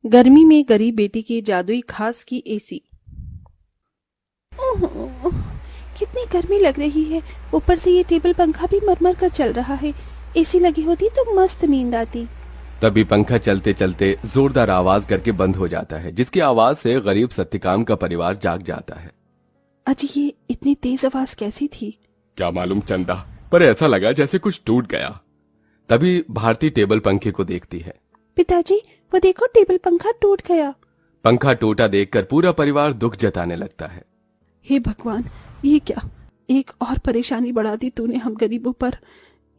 गर्मी में गरीब बेटी की जादुई खास की एसी। ओह, कितनी गर्मी लग रही है। ऊपर से ये टेबल पंखा भी मरमर कर चल रहा है। एसी लगी होती तो मस्त नींद आती। तभी पंखा चलते चलते जोरदार आवाज करके बंद हो जाता है, जिसकी आवाज से गरीब सत्यकाम का परिवार जाग जाता है। अजी, ये इतनी तेज आवाज कैसी थी? क्या मालूम चंदा, पर ऐसा लगा जैसे कुछ टूट गया। तभी भारती टेबल पंखे को देखती है। पिताजी, वो देखो, टेबल पंखा टूट गया। पंखा टूटा देखकर पूरा परिवार दुख जताने लगता है। हे भगवान, ये क्या, एक और परेशानी बढ़ा दी तूने हम गरीबों पर।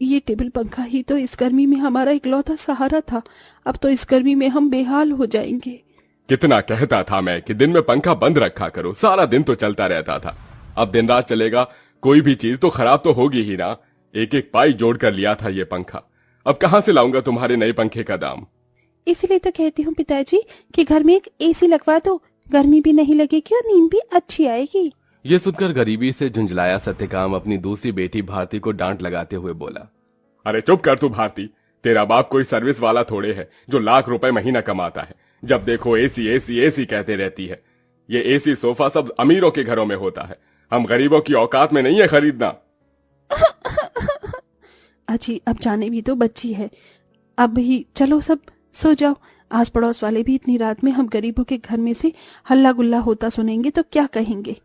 ये टेबल पंखा ही तो इस गर्मी में हमारा इकलौता सहारा था। अब तो इस गर्मी में हम बेहाल हो जाएंगे। कितना कहता था मैं कि दिन में पंखा बंद रखा करो, सारा दिन तो चलता रहता था। अब दिन रात चलेगा, कोई भी चीज तो खराब तो होगी ही ना। एक एक पाई जोड़ कर लिया था ये पंखा, अब कहां से लाऊंगा तुम्हारे नए पंखे का दाम। इसीलिए तो कहती हूँ पिताजी कि घर में एक एसी लगवा दो। गर्मी भी नहीं लगेगी और नींद भी अच्छी आएगी। ये सुनकर गरीबी से झुंझलाया सत्यकाम अपनी दूसरी बेटी भारती को डांट लगाते हुए बोला, अरे चुप कर तू भारती, तेरा बाप कोई सर्विस वाला थोड़े है जो लाख रुपए महीना कमाता है। जब देखो एसी एसी एसी कहते रहती है। ये एसी सोफा सब अमीरों के घरों में होता है, हम गरीबों की औकात में नहीं है खरीदना। अजी, अब जाने भी तो बच्ची है। अब ही चलो सब सो जाओ। आस पड़ोस वाले भी इतनी रात में हम गरीबों के घर में से हल्ला गुल्ला होता सुनेंगे तो क्या कहेंगे।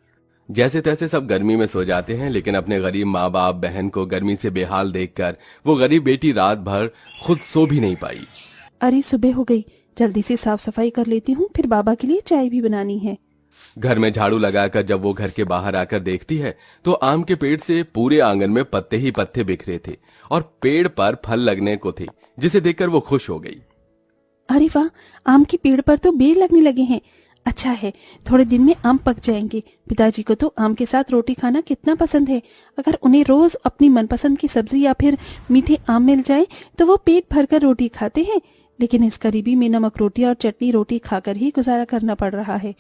जैसे तैसे सब गर्मी में सो जाते हैं, लेकिन अपने गरीब माँ बाप बहन को गर्मी से बेहाल देखकर वो गरीब बेटी रात भर खुद सो भी नहीं पाई। अरे, सुबह हो गई, जल्दी से साफ सफाई कर लेती हूँ, फिर बाबा के लिए चाय भी बनानी है। घर में झाड़ू लगाकर जब वो घर के बाहर आकर देखती है तो आम के पेड़ से पूरे आंगन में पत्ते ही पत्ते बिखरे थे और पेड़ पर फल लगने को थे, जिसे देखकर वो खुश हो गई। अरे वाह, आम के पेड़ पर तो बेर लगने लगे हैं। अच्छा है, थोड़े दिन में आम पक जाएंगे। पिताजी को तो आम के साथ रोटी खाना कितना पसंद है। अगर उन्हें रोज अपनी मनपसंद की सब्जी या फिर मीठे आम मिल जाए तो वो पेट भरकर रोटी खाते हैं। लेकिन इस गरीबी में नमक रोटी और चटनी रोटी खाकर ही गुजारा करना पड़ रहा है।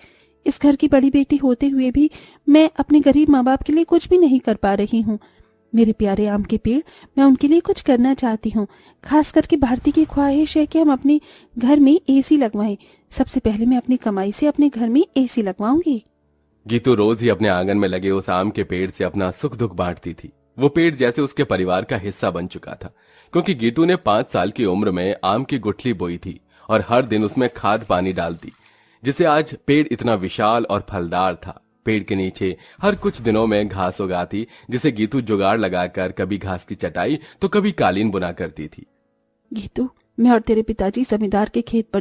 इस घर की बड़ी बेटी होते हुए भी मैं अपने गरीब माँ बाप के लिए कुछ भी नहीं कर पा रही हूँ। मेरे प्यारे आम के पेड़, मैं उनके लिए कुछ करना चाहती हूँ। खास करके भारती की ख्वाहिश है कि हम अपने घर में एसी लगवाएं। सबसे पहले मैं अपनी कमाई से अपने घर में एसी लगवाऊंगी। गीतू रोज ही अपने आंगन में लगे उस आम के पेड़ से अपना सुख दुख बांटती थी। वो पेड़ जैसे उसके परिवार का हिस्सा बन चुका था, क्योंकि गीतू ने 5 साल की उम्र में आम की गुठली बोई थी और हर दिन उसमें खाद पानी डालती, जिससे आज पेड़ इतना विशाल और फलदार था। पेड़ के नीचे हर कुछ दिनों में घास उगाती, जिसे गीतू जुगाड़ लगाकर कभी घास की चटाई तो कभी कालीन बुना करती थी। गीतू, मैं और तेरे पिताजी जमींदार के खेत पर